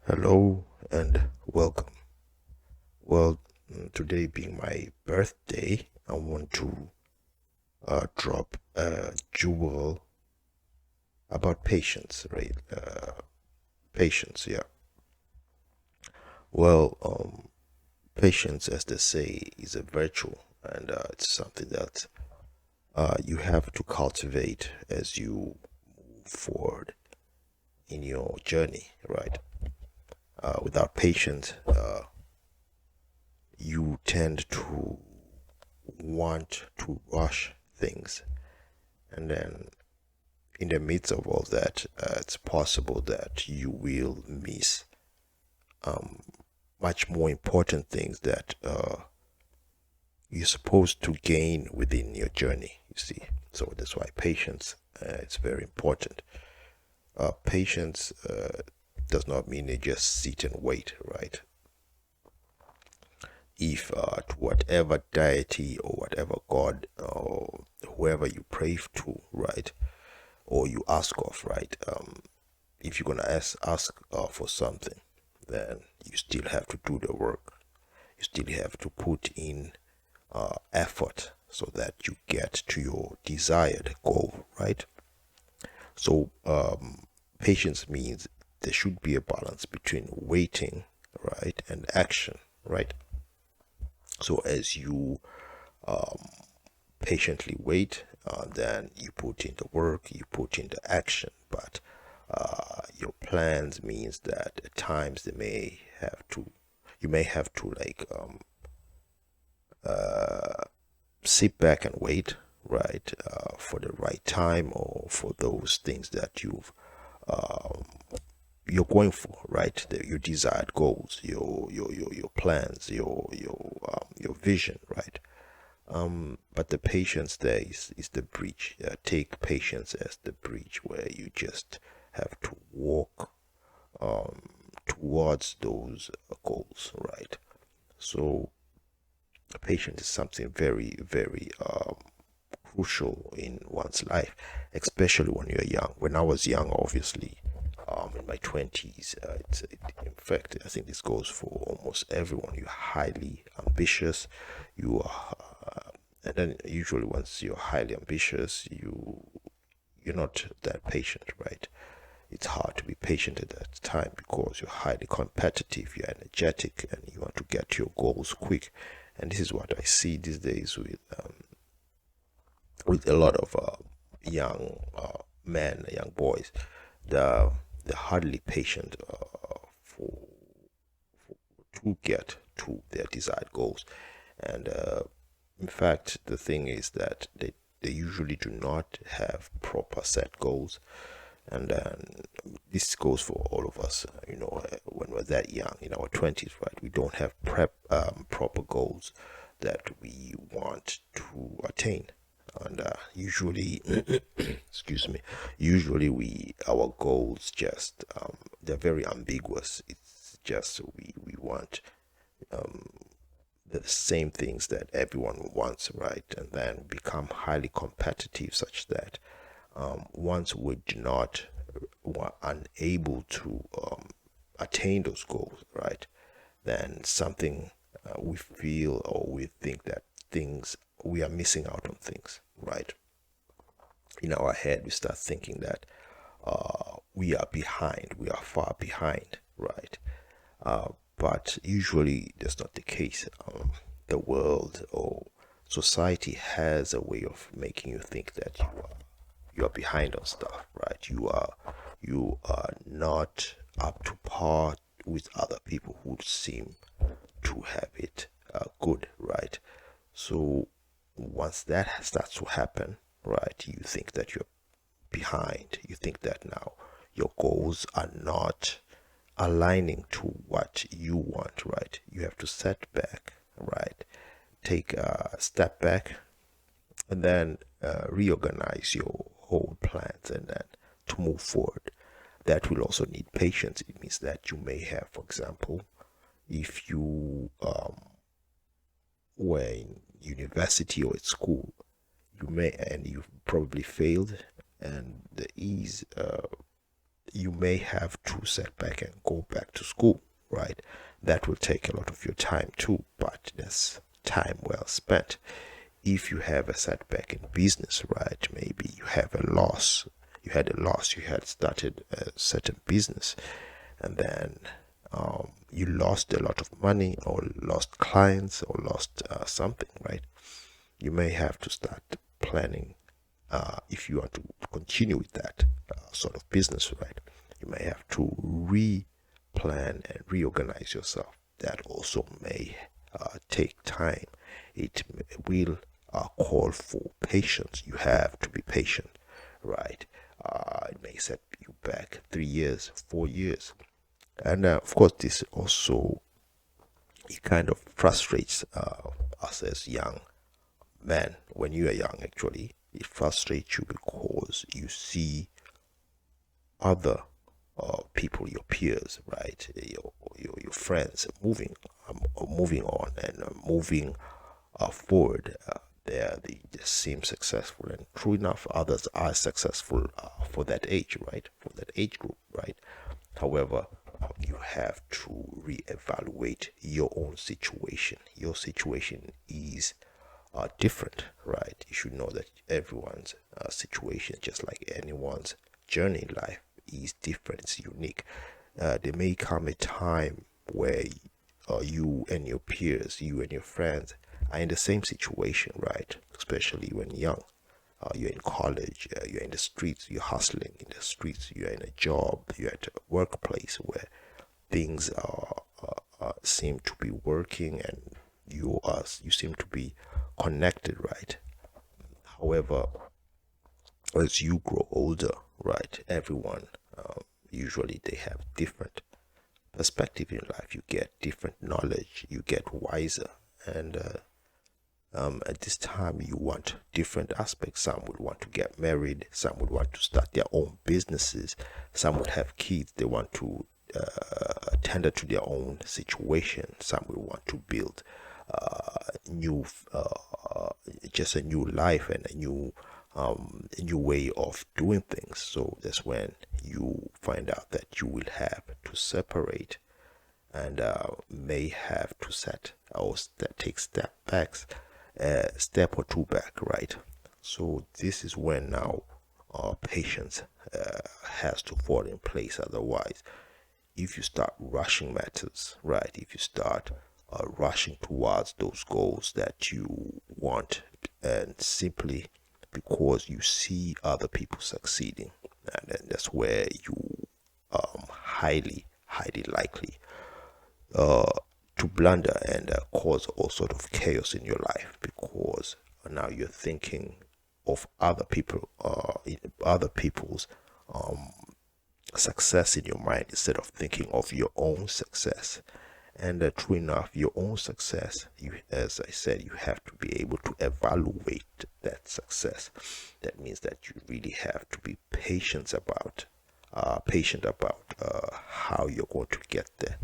Hello and welcome. Well, today being my birthday, I want to drop a jewel about patience, right? Patience, yeah. Well, patience, as they say, is a virtue, and it's something that you have to cultivate as you move forward in your journey, right? Without patience, you tend to want to rush things, and then in the midst of all that, it's possible that you will miss um, much more important things that you're supposed to gain within your journey. You see, so that's why patience it's very important. Patience does not mean you just sit and wait, right? If to whatever deity or whatever god or whoever you pray to, right, or you ask of, right, if you're gonna ask for something, then you still have to do the work. You still have to put in effort so that you get to your desired goal, right? So patience means there should be a balance between waiting, right, and action, right? So as you patiently wait, then you put in the work, you put in the action, but your plans means that at times you may have to like sit back and wait, right, for the right time or for those things that you're going for, right? Your desired goals, your plans, your vision, right? But the patience there is the bridge. Take patience as the bridge where you just have to walk towards those goals, right? So patience is something very, very crucial in one's life, especially when you're young. When I was young, obviously, in my 20s, in fact, I think this goes for almost everyone. You're highly ambitious. You are, and then usually once you're highly ambitious, you're not that patient, right? It's hard to be patient at that time because you're highly competitive, you're energetic, and you want to get to your goals quick. And this is what I see these days with a lot of young men, young boys. They're, they're hardly patient for to get to their desired goals. And in fact, the thing is that they usually do not have proper set goals. And this goes for all of us, when we're that young, in our 20s, right? We don't have proper goals that we want to attain. And usually, excuse me, usually our goals just, they're very ambiguous. It's just we want the same things that everyone wants, right? And then become highly competitive such that once we do not were unable to attain those goals, right? Then something we feel or we think that things we are missing out on things, right? In our head, we start thinking that we are behind, we are far behind, right? But usually that's not the case. The world or society has a way of making you think that you are behind on stuff, right? You are not up to par with other people who seem to have it good, right? So once that starts to happen, right, you think that you're behind. You think that now your goals are not aligning to what you want, right? You have to set back, right? Take a step back and then reorganize your whole plans and then to move forward. That will also need patience. It means that you may have, for example, if you were in university or at school, you may and you've probably failed, and the ease you may have to set back and go back to school, right? That will take a lot of your time too, but that's time well spent. If you have a setback in business, right? Maybe you have a loss. You had a loss. You had started a certain business, and then you lost a lot of money, or lost clients, or lost something, right? You may have to start planning if you want to continue with that sort of business, right? You may have to re-plan and reorganize yourself. That also may take time. It will call for patience. You have to be patient, right? It may set you back 3 years, 4 years. And of course, this also, it kind of frustrates us as young men. When you are young, actually, it frustrates you because you see other people, your peers, right, your friends moving on and moving forward. They just seem successful, and true enough, others are successful for that age, right, for that age group, right? However, you have to reevaluate your own situation. Your situation is different, right? You should know that everyone's situation, just like anyone's journey in life, is different. It's unique. There may come a time where you and your peers, you and your friends, are in the same situation, right? Especially when young. You're in college, you're in the streets, you're hustling in the streets, you're in a job, you're at a workplace where things seem to be working, and you seem to be connected, right? However, as you grow older, right, everyone usually they have different perspective in life. You get different knowledge, you get wiser, and at this time you want different aspects. Some would want to get married, some would want to start their own businesses, some would have kids, they want to tender to their own situation, some will want to build new just a new life and a new way of doing things. So that's when you find out that you will have to separate, and may have to set or take step or two back, right? So this is when now patience has to fall in place. Otherwise, if you start rushing matters, right, if you start rushing towards those goals that you want, and simply because you see other people succeeding, and then that's where you highly likely to blunder and cause all sort of chaos in your life, because now you're thinking of other people, other people's success in your mind instead of thinking of your own success. And true enough, your own success, as I said, you have to be able to evaluate that success. That means that you really have to be patient about how you're going to get there,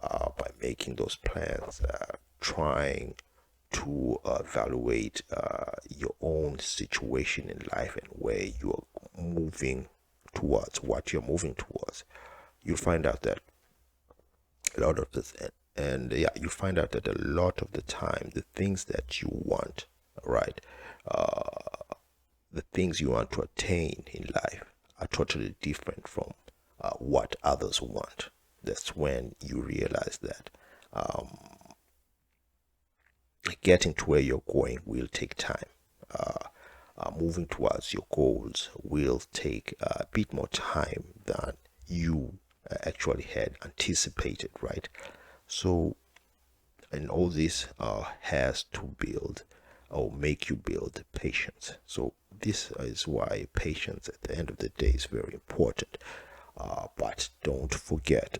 by making those plans, trying to evaluate your own situation in life and where you're moving towards, what you're moving towards. You'll find out that a lot of this, and yeah, you find out that a lot of the time, the things that you want, right, the things you want to attain in life are totally different from what others want. That's when you realize that getting to where you're going will take time. Moving towards your goals will take a bit more time than you actually had anticipated, right? So, and all this has to build or make you build patience. So this is why patience at the end of the day is very important. But don't forget,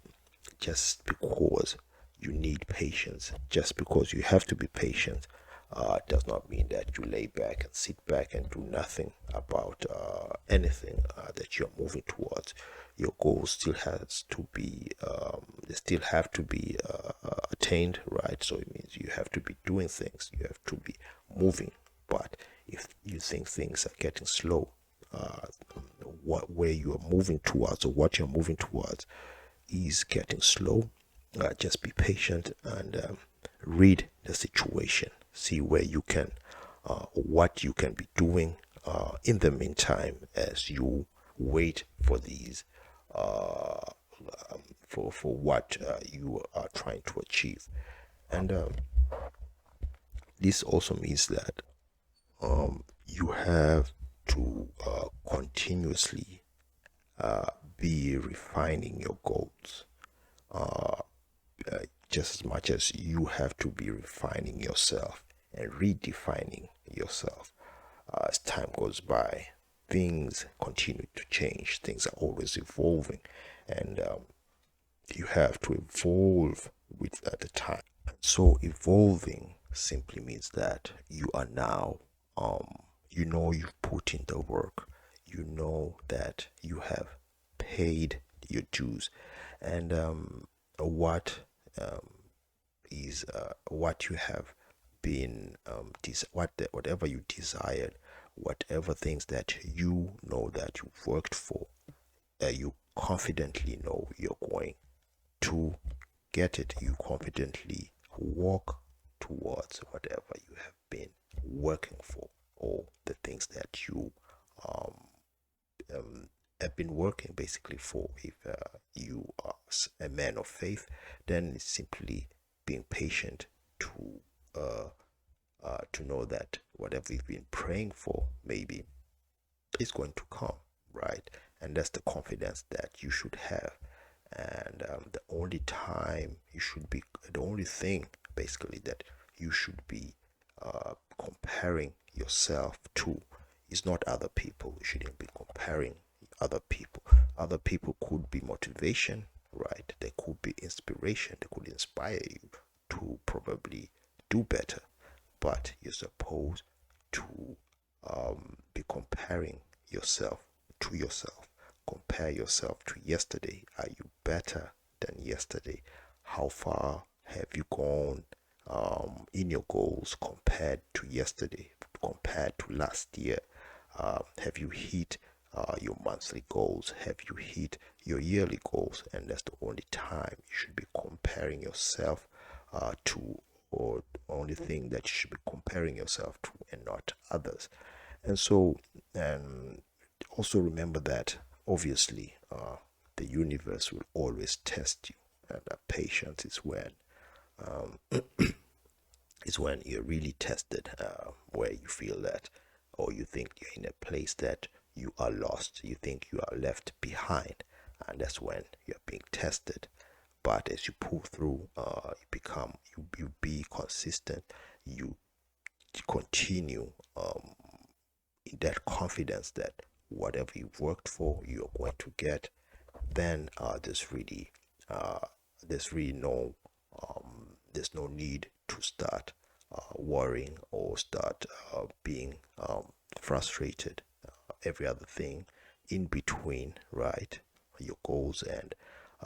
just because you need patience, just because you have to be patient, does not mean that you lay back and sit back and do nothing about anything that you're moving towards. Your goals still has to be, they still have to be attained, right? So it means you have to be doing things, you have to be moving. But if you think things are getting slow, where you are moving towards, or what you're moving towards, is getting slow, just be patient and read the situation, see where you can, what you can be doing in the meantime as you wait for these, for what you are trying to achieve. And this also means that you have to continuously be refining your goals, just as much as you have to be refining yourself and redefining yourself. As time goes by, things continue to change, things are always evolving, and you have to evolve with the time. So evolving simply means that you are now, you know, you've put in the work, you know that you have paid your dues, and what is what you have been, whatever you desired, whatever things that you know that you've worked for, you confidently know you're going to get it. You confidently walk towards whatever you have been working for, or the things that you um, have been working basically for. If you are a man of faith, then it's simply being patient uh, to know that whatever you've been praying for, maybe is going to come, right? And that's the confidence that you should have. And the only time you should be, the only thing basically that you should be comparing yourself to is not other people. You shouldn't be comparing other people. Other people could be motivation, right? They could be inspiration. They could inspire you to probably do better. But you're supposed to be comparing yourself to yourself. Compare yourself to yesterday. Are you better than yesterday? How far have you gone in your goals compared to yesterday, compared to last year? Have you hit your monthly goals? Have you hit your yearly goals? And that's the only time you should be comparing yourself to, or the only thing that you should be comparing yourself to, and not others. And so, and also remember that obviously the universe will always test you, and patience um, is when you're really tested, where you feel that, or you think you're in a place that you are lost, you think you are left behind, and that's when you're being tested. But as you pull through, you become, you be consistent, you continue in that confidence that whatever you've worked for, you're going to get. Then uh, there's really no there's no need to start worrying, or start being frustrated. Every other thing in between, right? Your goals and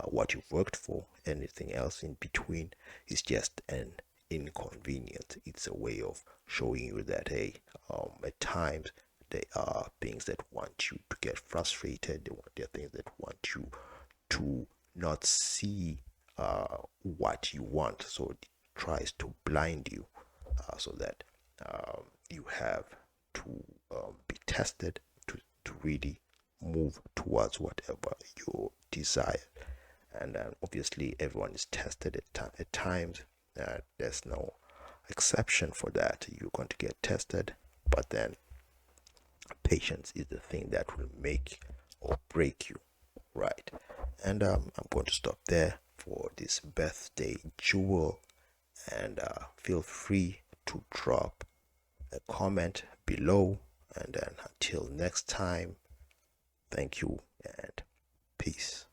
what you've worked for, anything else in between is just an inconvenience. It's a way of showing you that, hey, at times there are things that want you to get frustrated. There are things that want you to not see what you want, so it tries to blind you, so that you have to be tested to really move towards whatever you desire. And obviously everyone is tested at times. There's no exception for that. You're going to get tested, but then patience is the thing that will make or break you, right? And I'm going to stop there for this birthday jewel, and feel free to drop a comment below. And then until next time, thank you and peace.